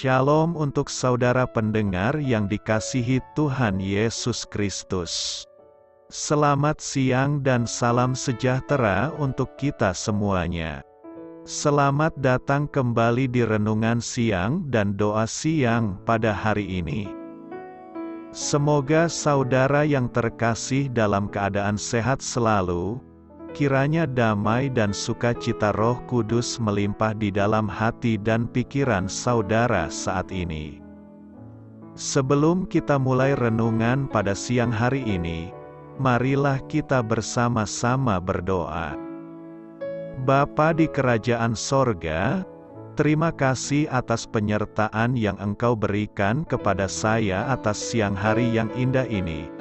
Shalom untuk saudara pendengar yang dikasihi Tuhan Yesus Kristus. Selamat siang dan salam sejahtera untuk kita semuanya. Selamat datang kembali di renungan siang dan doa siang pada hari ini. Semoga saudara yang terkasih dalam keadaan sehat selalu. Kiranya damai dan sukacita Roh Kudus melimpah di dalam hati dan pikiran saudara saat ini. Sebelum kita mulai renungan pada siang hari ini, marilah kita bersama-sama berdoa. Bapa di kerajaan sorga, terima kasih atas penyertaan yang Engkau berikan kepada saya atas siang hari yang indah ini.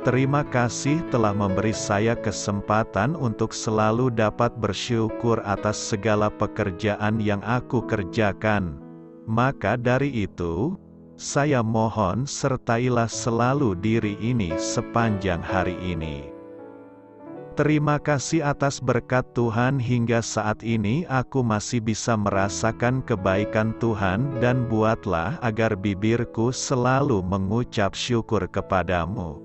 Terima kasih telah memberi saya kesempatan untuk selalu dapat bersyukur atas segala pekerjaan yang aku kerjakan. Maka dari itu, saya mohon sertailah selalu diri ini sepanjang hari ini. Terima kasih atas berkat Tuhan hingga saat ini aku masih bisa merasakan kebaikan Tuhan dan buatlah agar bibirku selalu mengucap syukur kepadamu.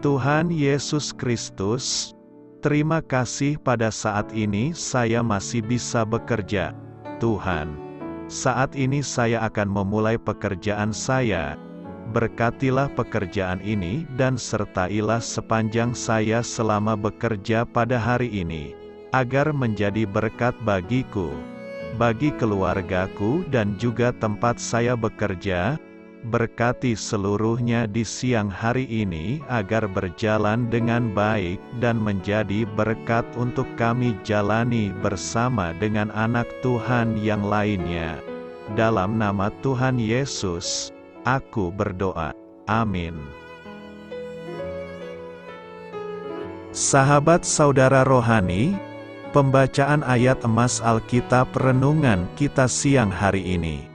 Tuhan Yesus Kristus, terima kasih pada saat ini saya masih bisa bekerja. Tuhan, saat ini saya akan memulai pekerjaan saya. Berkatilah pekerjaan ini dan sertailah sepanjang saya selama bekerja pada hari ini, agar menjadi berkat bagiku, bagi keluargaku dan juga tempat saya bekerja. Berkati seluruhnya di siang hari ini agar berjalan dengan baik dan menjadi berkat untuk kami jalani bersama dengan anak Tuhan yang lainnya. Dalam nama Tuhan Yesus, aku berdoa. Amin. Sahabat saudara rohani, pembacaan ayat emas Alkitab renungan kita siang hari ini.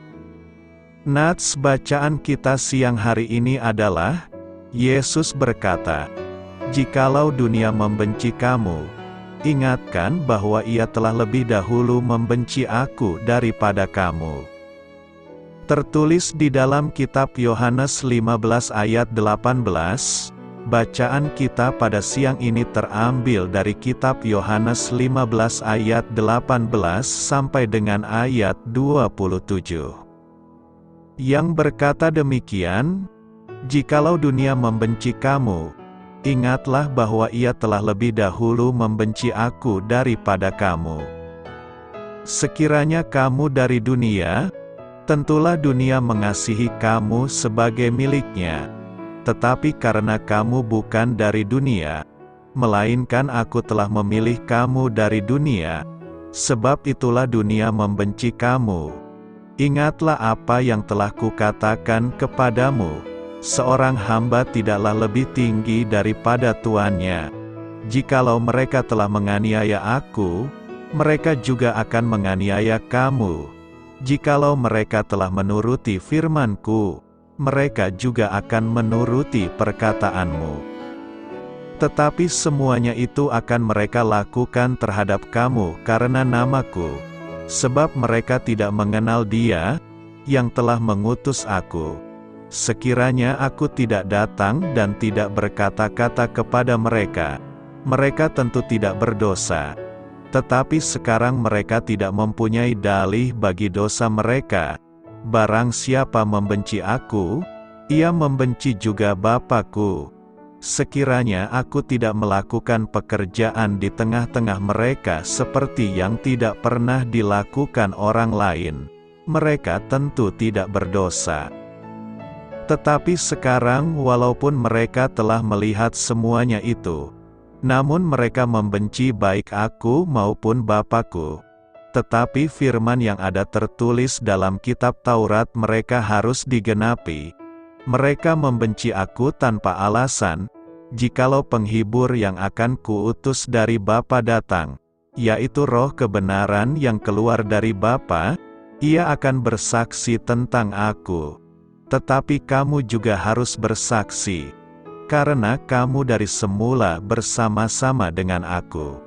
Nats bacaan kita siang hari ini adalah, Yesus berkata, "Jikalau dunia membenci kamu, ingatkan bahwa ia telah lebih dahulu membenci aku daripada kamu." Tertulis di dalam kitab Yohanes 15 ayat 18, bacaan kita pada siang ini terambil dari kitab Yohanes 15 ayat 18 sampai dengan ayat 27. Yang berkata demikian, "Jikalau dunia membenci kamu, ingatlah bahwa ia telah lebih dahulu membenci aku daripada kamu. Sekiranya kamu dari dunia, tentulah dunia mengasihi kamu sebagai miliknya. Tetapi karena kamu bukan dari dunia, melainkan aku telah memilih kamu dari dunia, sebab itulah dunia membenci kamu. Ingatlah apa yang telah kukatakan kepadamu, seorang hamba tidaklah lebih tinggi daripada tuannya. Jikalau mereka telah menganiaya aku, mereka juga akan menganiaya kamu. Jikalau mereka telah menuruti firman-Ku, mereka juga akan menuruti perkataanmu. Tetapi semuanya itu akan mereka lakukan terhadap kamu karena nama-Ku, sebab mereka tidak mengenal Dia yang telah mengutus aku. Sekiranya aku tidak datang dan tidak berkata-kata kepada mereka, mereka tentu tidak berdosa. Tetapi sekarang mereka tidak mempunyai dalih bagi dosa mereka. Barang siapa membenci aku, ia membenci juga Bapa-Ku. Sekiranya aku tidak melakukan pekerjaan di tengah-tengah mereka seperti yang tidak pernah dilakukan orang lain, mereka tentu tidak berdosa. Tetapi sekarang walaupun mereka telah melihat semuanya itu, namun mereka membenci baik aku maupun Bapa-Ku. Tetapi firman yang ada tertulis dalam kitab Taurat mereka harus digenapi. Mereka membenci aku tanpa alasan, jikalau penghibur yang akan kuutus dari Bapa datang, yaitu Roh kebenaran yang keluar dari Bapa, ia akan bersaksi tentang aku. Tetapi kamu juga harus bersaksi, karena kamu dari semula bersama-sama dengan aku.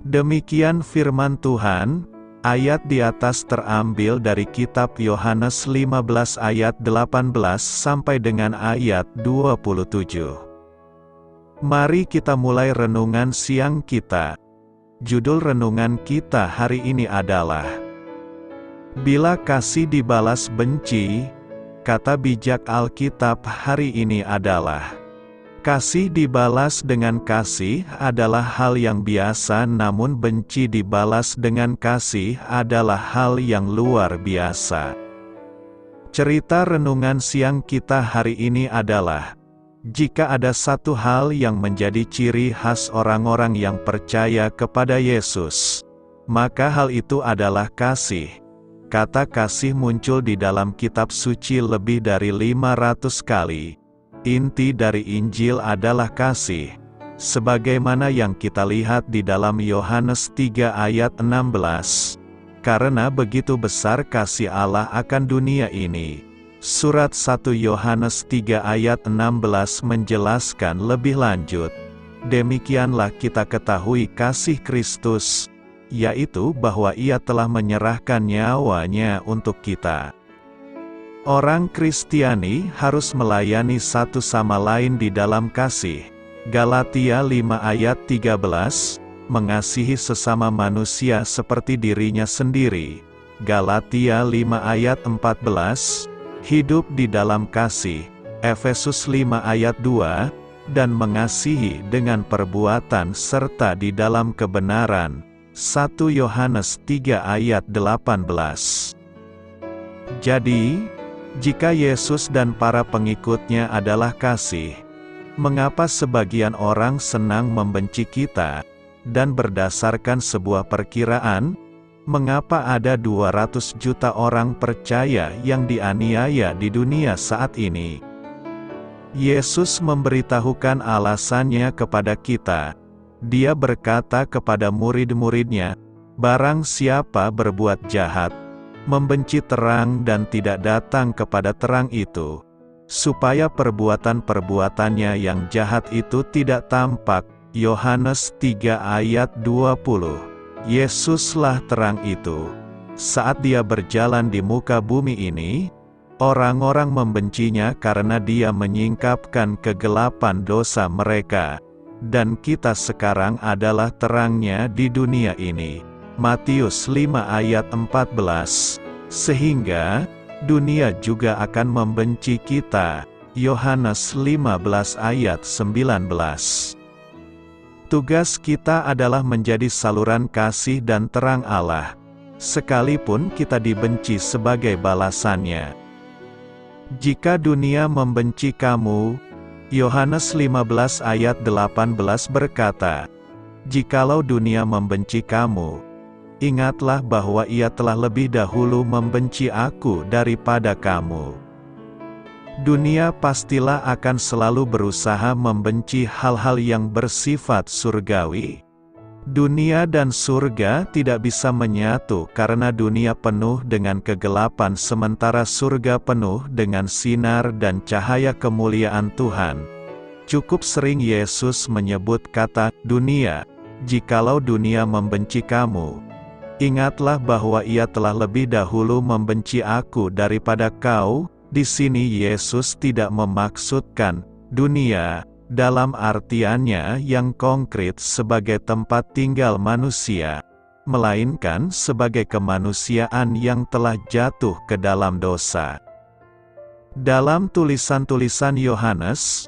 Demikian firman Tuhan. Ayat di atas terambil dari kitab Yohanes 15 ayat 18 sampai dengan ayat 27. Mari kita mulai renungan siang kita. Judul renungan kita hari ini adalah Bila kasih dibalas benci. Kata bijak Alkitab hari ini adalah kasih dibalas dengan kasih adalah hal yang biasa, namun benci dibalas dengan kasih adalah hal yang luar biasa. Cerita renungan siang kita hari ini adalah, jika ada satu hal yang menjadi ciri khas orang-orang yang percaya kepada Yesus, maka hal itu adalah kasih. Kata kasih muncul di dalam kitab suci lebih dari 500 kali. Inti dari Injil adalah kasih, sebagaimana yang kita lihat di dalam Yohanes 3 ayat 16. Karena begitu besar kasih Allah akan dunia ini. Surat 1 Yohanes 3 ayat 16 menjelaskan lebih lanjut. Demikianlah kita ketahui kasih Kristus, yaitu bahwa Ia telah menyerahkan nyawanya untuk kita. Orang Kristiani harus melayani satu sama lain di dalam kasih. Galatia 5 ayat 13, mengasihi sesama manusia seperti dirinya sendiri. Galatia 5 ayat 14, hidup di dalam kasih. Efesus 5 ayat 2, dan mengasihi dengan perbuatan serta di dalam kebenaran. 1 Yohanes 3 ayat 18. Jadi, jika Yesus dan para pengikutnya adalah kasih, mengapa sebagian orang senang membenci kita? Dan berdasarkan sebuah perkiraan, mengapa ada 200 juta orang percaya yang dianiaya di dunia saat ini? Yesus memberitahukan alasannya kepada kita. Dia berkata kepada murid-muridnya, "Barang siapa berbuat jahat, membenci terang dan tidak datang kepada terang itu, supaya perbuatan-perbuatannya yang jahat itu tidak tampak." Yohanes 3 ayat 20. Yesuslah terang itu. Saat Dia berjalan di muka bumi ini, orang-orang membencinya karena Dia menyingkapkan kegelapan dosa mereka. Dan kita sekarang adalah terangnya di dunia ini. Matius 5 ayat 14. Sehingga dunia juga akan membenci kita. Yohanes 15 ayat 19. Tugas kita adalah menjadi saluran kasih dan terang Allah, sekalipun kita dibenci sebagai balasannya. Jika dunia membenci kamu, Yohanes 15 ayat 18 berkata, "Jikalau dunia membenci kamu, ingatlah bahwa ia telah lebih dahulu membenci aku daripada kamu." Dunia pastilah akan selalu berusaha membenci hal-hal yang bersifat surgawi. Dunia dan surga tidak bisa menyatu karena dunia penuh dengan kegelapan sementara surga penuh dengan sinar dan cahaya kemuliaan Tuhan. Cukup sering Yesus menyebut kata dunia. Jikalau dunia membenci kamu, ingatlah bahwa ia telah lebih dahulu membenci aku daripada kau. Di sini Yesus tidak memaksudkan dunia dalam artiannya yang konkret sebagai tempat tinggal manusia, melainkan sebagai kemanusiaan yang telah jatuh ke dalam dosa. Dalam tulisan-tulisan Yohanes,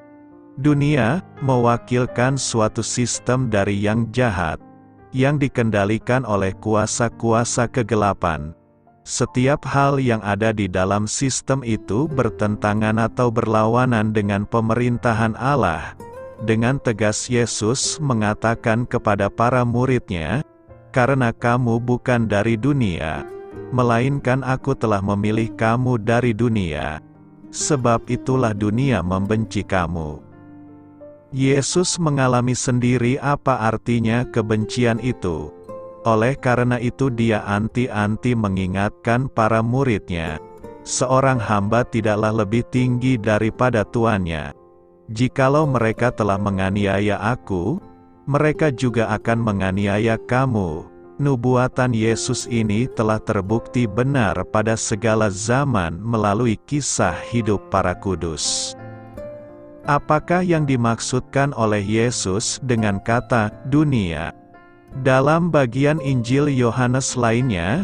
dunia mewakilkan suatu sistem dari yang jahat, yang dikendalikan oleh kuasa-kuasa kegelapan. Setiap hal yang ada di dalam sistem itu bertentangan atau berlawanan dengan pemerintahan Allah. Dengan tegas Yesus mengatakan kepada para murid-Nya, "Karena kamu bukan dari dunia, melainkan aku telah memilih kamu dari dunia. Sebab itulah dunia membenci kamu." Yesus mengalami sendiri apa artinya kebencian itu. Oleh karena itu Dia anti-anti mengingatkan para murid-Nya, "Seorang hamba tidaklah lebih tinggi daripada tuannya. Jikalau mereka telah menganiaya aku, mereka juga akan menganiaya kamu. Nubuatan Yesus ini telah terbukti benar pada segala zaman melalui kisah hidup para kudus. Apakah yang dimaksudkan oleh Yesus dengan kata "dunia"? Dalam bagian Injil Yohanes lainnya,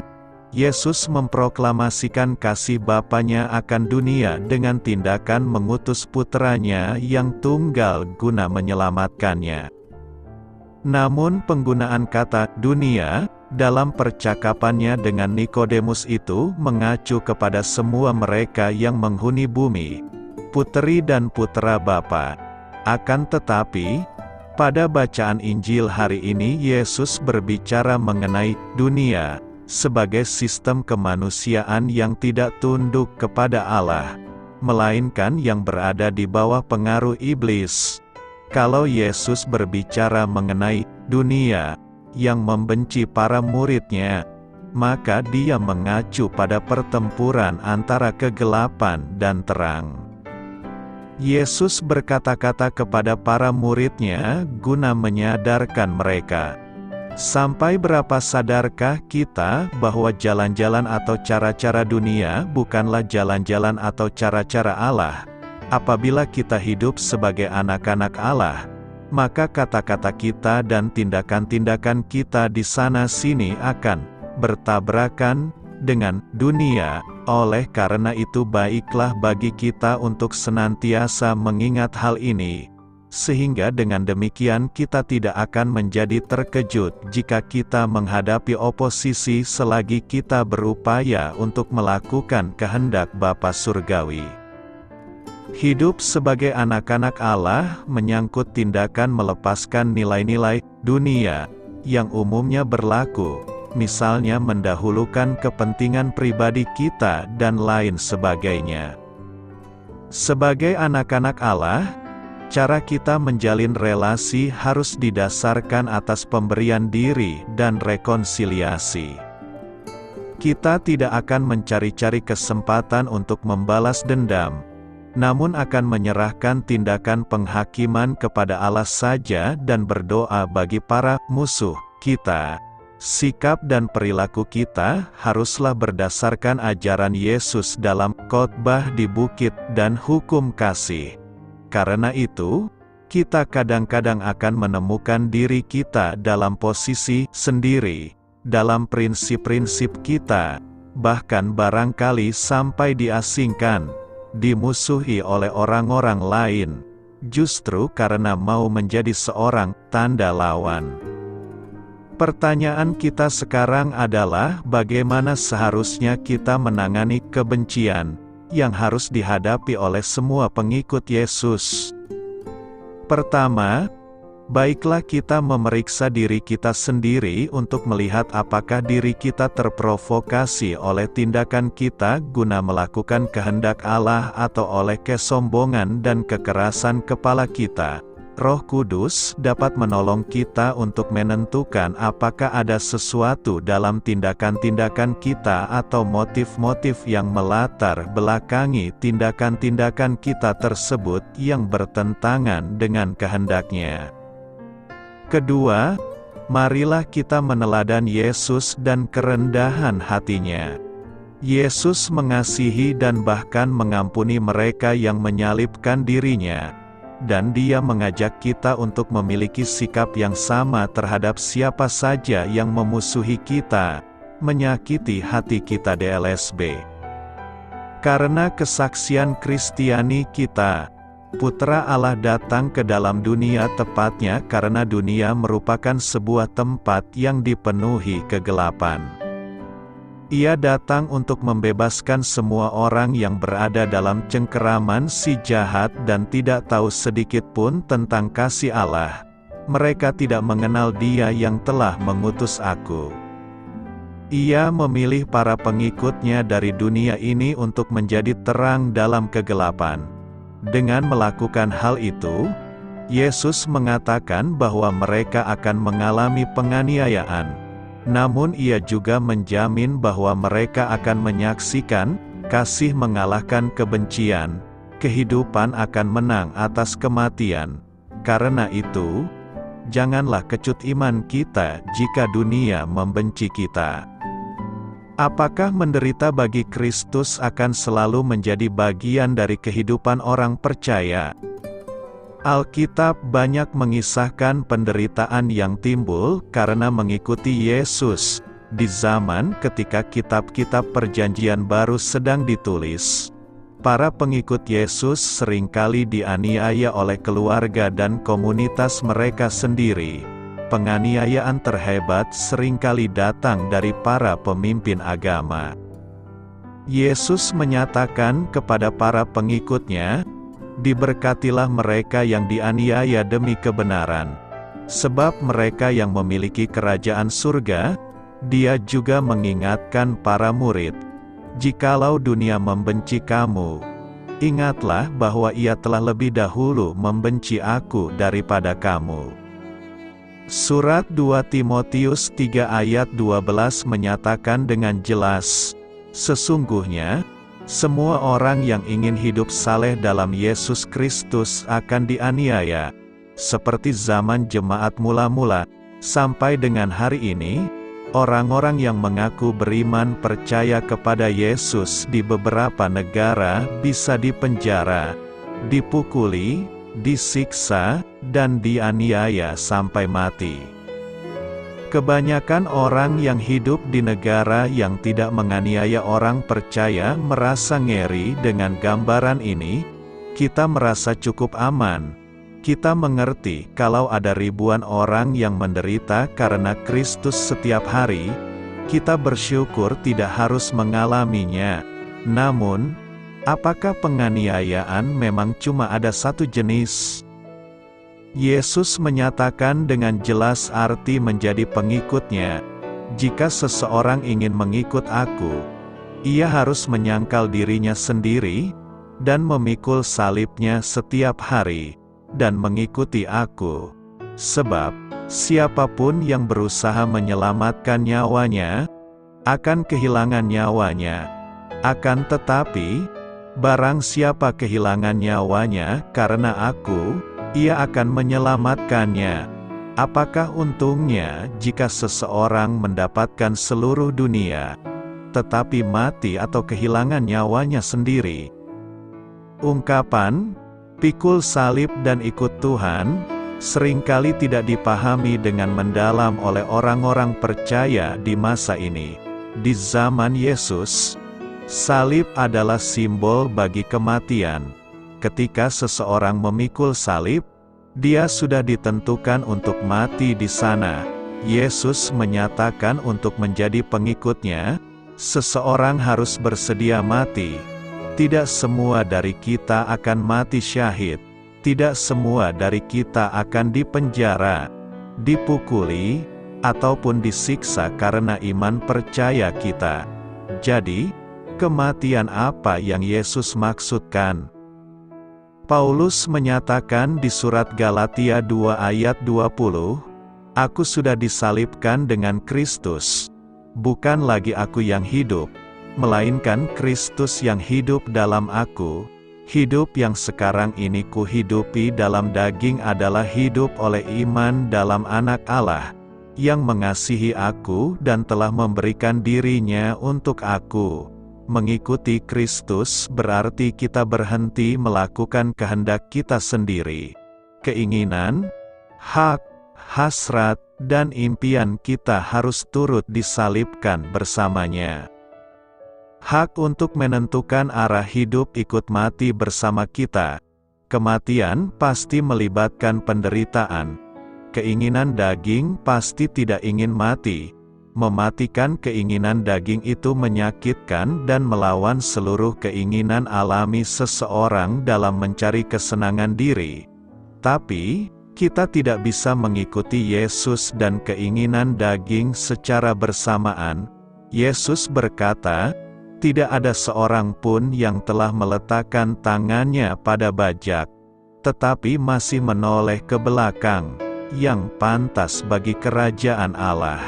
Yesus memproklamasikan kasih Bapanya akan dunia dengan tindakan mengutus puteranya yang tunggal guna menyelamatkannya. Namun penggunaan kata "dunia" dalam percakapannya dengan Nikodemus itu mengacu kepada semua mereka yang menghuni bumi, puteri dan putera Bapa. Akan tetapi, pada bacaan Injil hari ini Yesus berbicara mengenai dunia sebagai sistem kemanusiaan yang tidak tunduk kepada Allah, melainkan yang berada di bawah pengaruh iblis. Kalau Yesus berbicara mengenai dunia yang membenci para muridnya, maka dia mengacu pada pertempuran antara kegelapan dan terang. Yesus berkata-kata kepada para muridnya guna menyadarkan mereka. Sampai berapa sadarkah kita bahwa jalan-jalan atau cara-cara dunia bukanlah jalan-jalan atau cara-cara Allah? Apabila kita hidup sebagai anak-anak Allah, maka kata-kata kita dan tindakan-tindakan kita di sana-sini akan bertabrakan dengan dunia. Oleh karena itu baiklah bagi kita untuk senantiasa mengingat hal ini, sehingga dengan demikian kita tidak akan menjadi terkejut jika kita menghadapi oposisi selagi kita berupaya untuk melakukan kehendak Bapa Surgawi. Hidup sebagai anak-anak Allah menyangkut tindakan melepaskan nilai-nilai dunia yang umumnya berlaku, misalnya mendahulukan kepentingan pribadi kita dan lain sebagainya. Sebagai anak-anak Allah, cara kita menjalin relasi harus didasarkan atas pemberian diri dan rekonsiliasi. Kita tidak akan mencari-cari kesempatan untuk membalas dendam, namun akan menyerahkan tindakan penghakiman kepada Allah saja dan berdoa bagi para musuh kita. Sikap dan perilaku kita haruslah berdasarkan ajaran Yesus dalam khotbah di bukit dan hukum kasih. Karena itu, kita kadang-kadang akan menemukan diri kita dalam posisi sendiri, dalam prinsip-prinsip kita, bahkan barangkali sampai diasingkan, dimusuhi oleh orang-orang lain, justru karena mau menjadi seorang tanda lawan. Pertanyaan kita sekarang adalah bagaimana seharusnya kita menangani kebencian yang harus dihadapi oleh semua pengikut Yesus. Pertama, baiklah kita memeriksa diri kita sendiri untuk melihat apakah diri kita terprovokasi oleh tindakan kita guna melakukan kehendak Allah atau oleh kesombongan dan kekerasan kepala kita. Roh Kudus dapat menolong kita untuk menentukan apakah ada sesuatu dalam tindakan-tindakan kita atau motif-motif yang melatar belakangi tindakan-tindakan kita tersebut yang bertentangan dengan kehendak-Nya. Kedua, marilah kita meneladani Yesus dan kerendahan hatinya. Yesus mengasihi dan bahkan mengampuni mereka yang menyalibkan dirinya. Dan Dia mengajak kita untuk memiliki sikap yang sama terhadap siapa saja yang memusuhi kita, menyakiti hati kita. DLSB. Karena kesaksian Kristiani kita, Putra Allah datang ke dalam dunia tepatnya karena dunia merupakan sebuah tempat yang dipenuhi kegelapan. Ia datang untuk membebaskan semua orang yang berada dalam cengkeraman si jahat dan tidak tahu sedikit pun tentang kasih Allah. Mereka tidak mengenal Dia yang telah mengutus Aku. Ia memilih para pengikut-Nya dari dunia ini untuk menjadi terang dalam kegelapan. Dengan melakukan hal itu, Yesus mengatakan bahwa mereka akan mengalami penganiayaan. Namun Ia juga menjamin bahwa mereka akan menyaksikan kasih mengalahkan kebencian, kehidupan akan menang atas kematian. Karena itu, janganlah kecut iman kita jika dunia membenci kita. Apakah menderita bagi Kristus akan selalu menjadi bagian dari kehidupan orang percaya? Alkitab banyak mengisahkan penderitaan yang timbul karena mengikuti Yesus, di zaman ketika kitab-kitab Perjanjian Baru sedang ditulis. Para pengikut Yesus seringkali dianiaya oleh keluarga dan komunitas mereka sendiri. Penganiayaan terhebat seringkali datang dari para pemimpin agama. Yesus menyatakan kepada para pengikutnya, "Diberkatilah mereka yang dianiaya demi kebenaran, sebab mereka yang memiliki kerajaan surga." Dia juga mengingatkan para murid, "Jikalau dunia membenci kamu, ingatlah bahwa ia telah lebih dahulu membenci aku daripada kamu." Surat 2 Timotius 3 ayat 12 menyatakan dengan jelas, "Sesungguhnya, semua orang yang ingin hidup saleh dalam Yesus Kristus akan dianiaya, seperti zaman jemaat mula-mula, sampai dengan hari ini, orang-orang yang mengaku beriman percaya kepada Yesus di beberapa negara bisa dipenjara, dipukuli, disiksa, dan dianiaya sampai mati." Kebanyakan orang yang hidup di negara yang tidak menganiaya orang percaya merasa ngeri dengan gambaran ini. Kita merasa cukup aman. Kita mengerti kalau ada ribuan orang yang menderita karena Kristus setiap hari. Kita bersyukur tidak harus mengalaminya. Namun, apakah penganiayaan memang cuma ada satu jenis? Yesus menyatakan dengan jelas arti menjadi pengikutnya. Jika seseorang ingin mengikut aku, ia harus menyangkal dirinya sendiri, dan memikul salibnya setiap hari, dan mengikuti aku. Sebab, siapapun yang berusaha menyelamatkan nyawanya, akan kehilangan nyawanya. Akan tetapi, barang siapa kehilangan nyawanya karena aku, ia akan menyelamatkannya. Apakah untungnya jika seseorang mendapatkan seluruh dunia, tetapi mati atau kehilangan nyawanya sendiri? Ungkapan, "pikul salib dan ikut Tuhan," seringkali tidak dipahami dengan mendalam oleh orang-orang percaya di masa ini. Di zaman Yesus, salib adalah simbol bagi kematian. Ketika seseorang memikul salib, dia sudah ditentukan untuk mati di sana. Yesus menyatakan untuk menjadi pengikutnya, seseorang harus bersedia mati. Tidak semua dari kita akan mati syahid. Tidak semua dari kita akan dipenjara, dipukuli, ataupun disiksa karena iman percaya kita. Jadi, kematian apa yang Yesus maksudkan? Paulus menyatakan di surat Galatia 2 ayat 20, "Aku sudah disalibkan dengan Kristus. Bukan lagi aku yang hidup, melainkan Kristus yang hidup dalam aku. Hidup yang sekarang ini kuhidupi dalam daging adalah hidup oleh iman dalam Anak Allah, yang mengasihi aku dan telah memberikan dirinya untuk aku." Mengikuti Kristus berarti kita berhenti melakukan kehendak kita sendiri. Keinginan, hak, hasrat, dan impian kita harus turut disalibkan bersamanya. Hak untuk menentukan arah hidup ikut mati bersama kita. Kematian pasti melibatkan penderitaan. Keinginan daging pasti tidak ingin mati. Mematikan keinginan daging itu menyakitkan dan melawan seluruh keinginan alami seseorang dalam mencari kesenangan diri. Tapi, kita tidak bisa mengikuti Yesus dan keinginan daging secara bersamaan. Yesus berkata, "Tidak ada seorang pun yang telah meletakkan tangannya pada bajak, tetapi masih menoleh ke belakang, yang pantas bagi kerajaan Allah."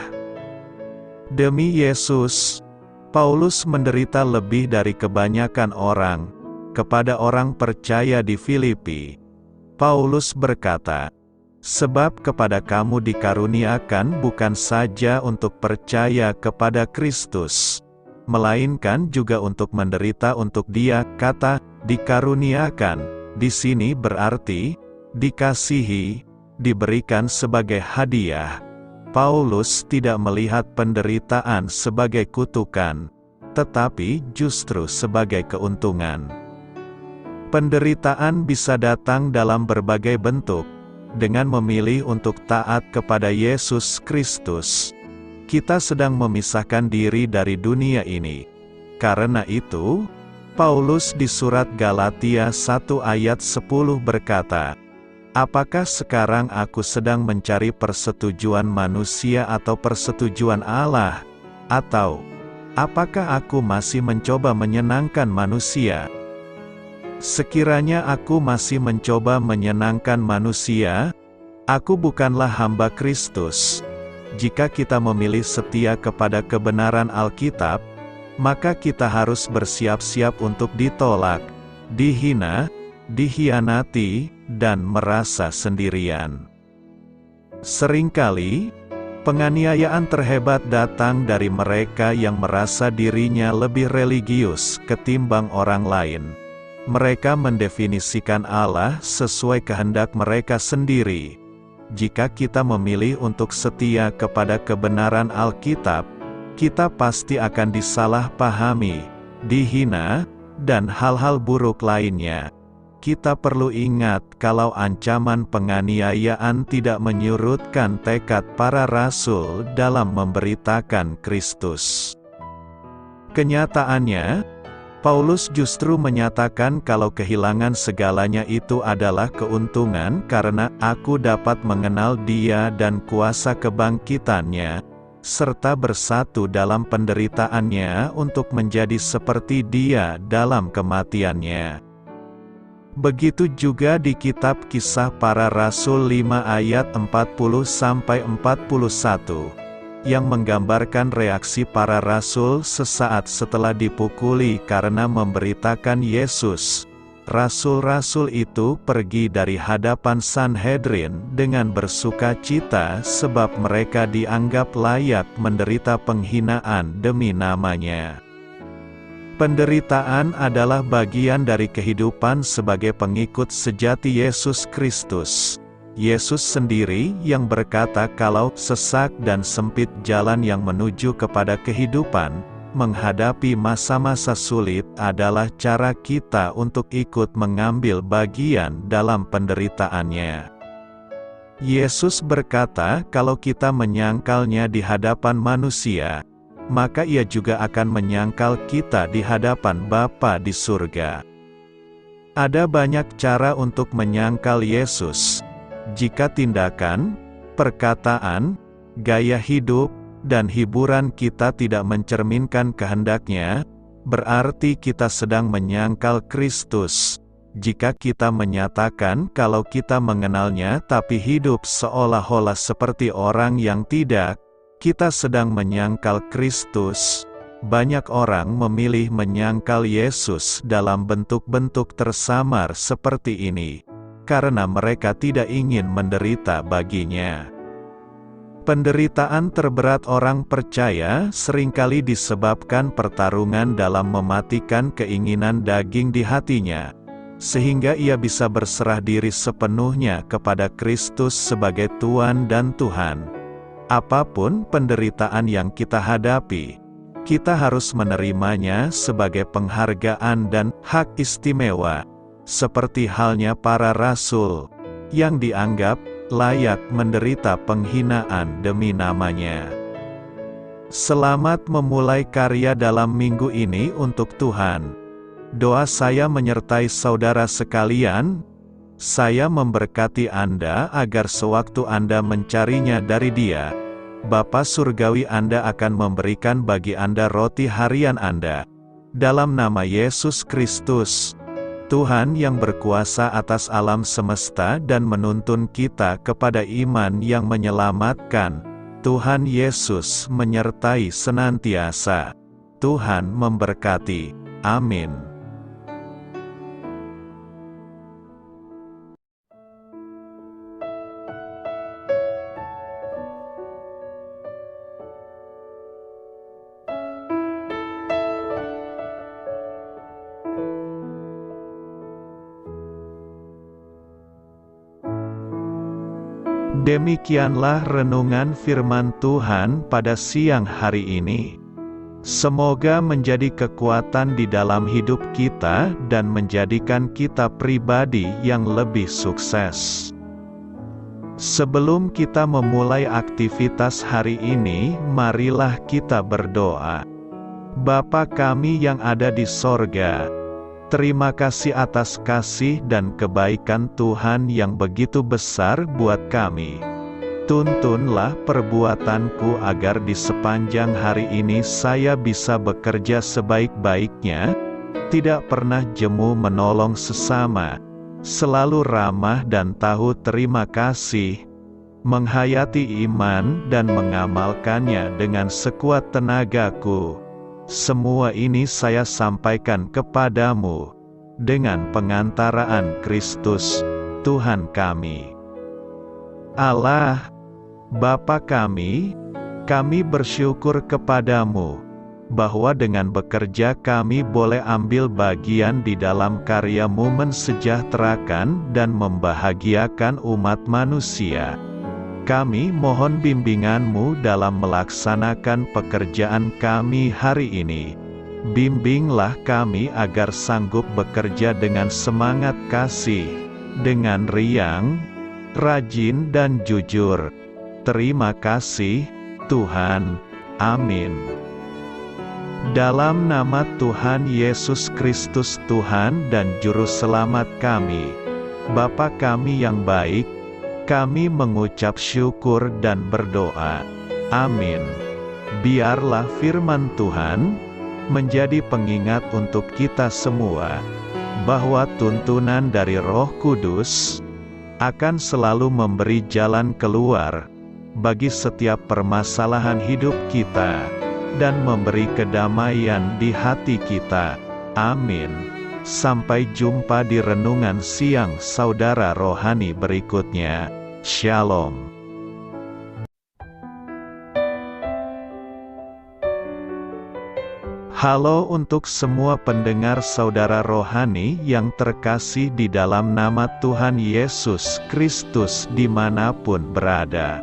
Demi Yesus, Paulus menderita lebih dari kebanyakan orang. Kepada orang percaya di Filipi, Paulus berkata, Sebab kepada kamu dikaruniakan bukan saja untuk percaya kepada Kristus, melainkan juga untuk menderita untuk Dia. Kata dikaruniakan di sini berarti dikasihi, diberikan sebagai hadiah. Paulus tidak melihat penderitaan sebagai kutukan, tetapi justru sebagai keuntungan. Penderitaan bisa datang dalam berbagai bentuk. Dengan memilih untuk taat kepada Yesus Kristus, kita sedang memisahkan diri dari dunia ini. Karena itu, Paulus di surat Galatia 1 ayat 10 berkata, "Apakah sekarang aku sedang mencari persetujuan manusia atau persetujuan Allah? Atau, apakah aku masih mencoba menyenangkan manusia? Sekiranya aku masih mencoba menyenangkan manusia, aku bukanlah hamba Kristus." Jika kita memilih setia kepada kebenaran Alkitab, maka kita harus bersiap-siap untuk ditolak, dihina, dikhianati, dan merasa sendirian. Seringkali, penganiayaan terhebat datang dari mereka yang merasa dirinya lebih religius ketimbang orang lain. Mereka mendefinisikan Allah sesuai kehendak mereka sendiri. Jika kita memilih untuk setia kepada kebenaran Alkitab, kita pasti akan disalahpahami, dihina, dan hal-hal buruk lainnya. Kita perlu ingat kalau ancaman penganiayaan tidak menyurutkan tekad para rasul dalam memberitakan Kristus. Kenyataannya, Paulus justru menyatakan kalau kehilangan segalanya itu adalah keuntungan karena aku dapat mengenal Dia dan kuasa kebangkitannya, serta bersatu dalam penderitaannya untuk menjadi seperti Dia dalam kematiannya. Begitu juga di kitab Kisah Para Rasul 5 ayat 40-41. Yang menggambarkan reaksi para rasul sesaat setelah dipukuli karena memberitakan Yesus. Rasul-rasul itu pergi dari hadapan Sanhedrin dengan bersuka cita sebab mereka dianggap layak menderita penghinaan demi namanya. Penderitaan adalah bagian dari kehidupan sebagai pengikut sejati Yesus Kristus. Yesus sendiri yang berkata kalau sesak dan sempit jalan yang menuju kepada kehidupan, menghadapi masa-masa sulit adalah cara kita untuk ikut mengambil bagian dalam penderitaannya. Yesus berkata kalau kita menyangkalnya di hadapan manusia, maka Ia juga akan menyangkal kita di hadapan Bapa di surga. Ada banyak cara untuk menyangkal Yesus. Jika tindakan, perkataan, gaya hidup, dan hiburan kita tidak mencerminkan kehendak-Nya, berarti kita sedang menyangkal Kristus. Jika kita menyatakan kalau kita mengenalnya tapi hidup seolah-olah seperti orang yang tidak, kita sedang menyangkal Kristus. Banyak orang memilih menyangkal Yesus dalam bentuk-bentuk tersamar seperti ini, karena mereka tidak ingin menderita baginya. Penderitaan terberat orang percaya seringkali disebabkan pertarungan dalam mematikan keinginan daging di hatinya, sehingga ia bisa berserah diri sepenuhnya kepada Kristus sebagai Tuhan dan Tuhan. Apapun penderitaan yang kita hadapi, kita harus menerimanya sebagai penghargaan dan hak istimewa, seperti halnya para rasul, yang dianggap layak menderita penghinaan demi namanya. Selamat memulai karya dalam minggu ini untuk Tuhan. Doa saya menyertai saudara sekalian. Saya memberkati Anda agar sewaktu Anda mencarinya dari Dia, Bapa Surgawi Anda akan memberikan bagi Anda roti harian Anda. Dalam nama Yesus Kristus, Tuhan yang berkuasa atas alam semesta dan menuntun kita kepada iman yang menyelamatkan, Tuhan Yesus menyertai senantiasa. Tuhan memberkati. Amin. Demikianlah renungan firman Tuhan pada siang hari ini. Semoga menjadi kekuatan di dalam hidup kita dan menjadikan kita pribadi yang lebih sukses. Sebelum kita memulai aktivitas hari ini, marilah kita berdoa. Bapa kami yang ada di sorga, terima kasih atas kasih dan kebaikan Tuhan yang begitu besar buat kami. Tuntunlah perbuatanku agar di sepanjang hari ini saya bisa bekerja sebaik-baiknya, tidak pernah jemu menolong sesama, selalu ramah dan tahu terima kasih, menghayati iman dan mengamalkannya dengan sekuat tenagaku. Semua ini saya sampaikan kepadamu, dengan pengantaraan Kristus, Tuhan kami. Allah, Bapa kami bersyukur kepadamu, bahwa dengan bekerja kami boleh ambil bagian di dalam karya-Mu mensejahterakan dan membahagiakan umat manusia. Kami mohon bimbingan-Mu dalam melaksanakan pekerjaan kami hari ini. Bimbinglah kami agar sanggup bekerja dengan semangat kasih, dengan riang, rajin dan jujur. Terima kasih, Tuhan. Amin. Dalam nama Tuhan Yesus Kristus Tuhan dan Juru Selamat kami, Bapa kami yang baik, kami mengucap syukur dan berdoa. Amin. Biarlah firman Tuhan menjadi pengingat untuk kita semua, bahwa tuntunan dari Roh Kudus akan selalu memberi jalan keluar bagi setiap permasalahan hidup kita, dan memberi kedamaian di hati kita. Amin. Sampai jumpa di renungan siang saudara rohani berikutnya. Shalom. Halo untuk semua pendengar saudara rohani yang terkasih di dalam nama Tuhan Yesus Kristus dimanapun berada.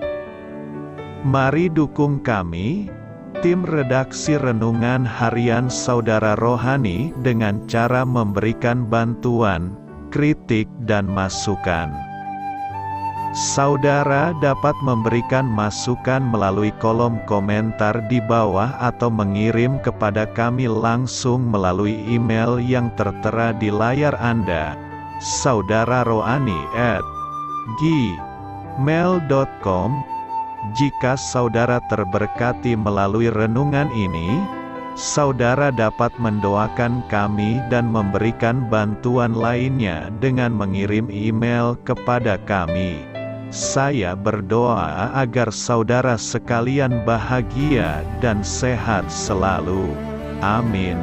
Mari dukung kami, tim redaksi Renungan Harian Saudara Rohani, dengan cara memberikan bantuan, kritik dan masukan. Saudara dapat memberikan masukan melalui kolom komentar di bawah atau mengirim kepada kami langsung melalui email yang tertera di layar Anda, saudararohani@gmail.com. Jika saudara terberkati melalui renungan ini, saudara dapat mendoakan kami dan memberikan bantuan lainnya dengan mengirim email kepada kami. Saya berdoa agar saudara sekalian bahagia dan sehat selalu. Amin.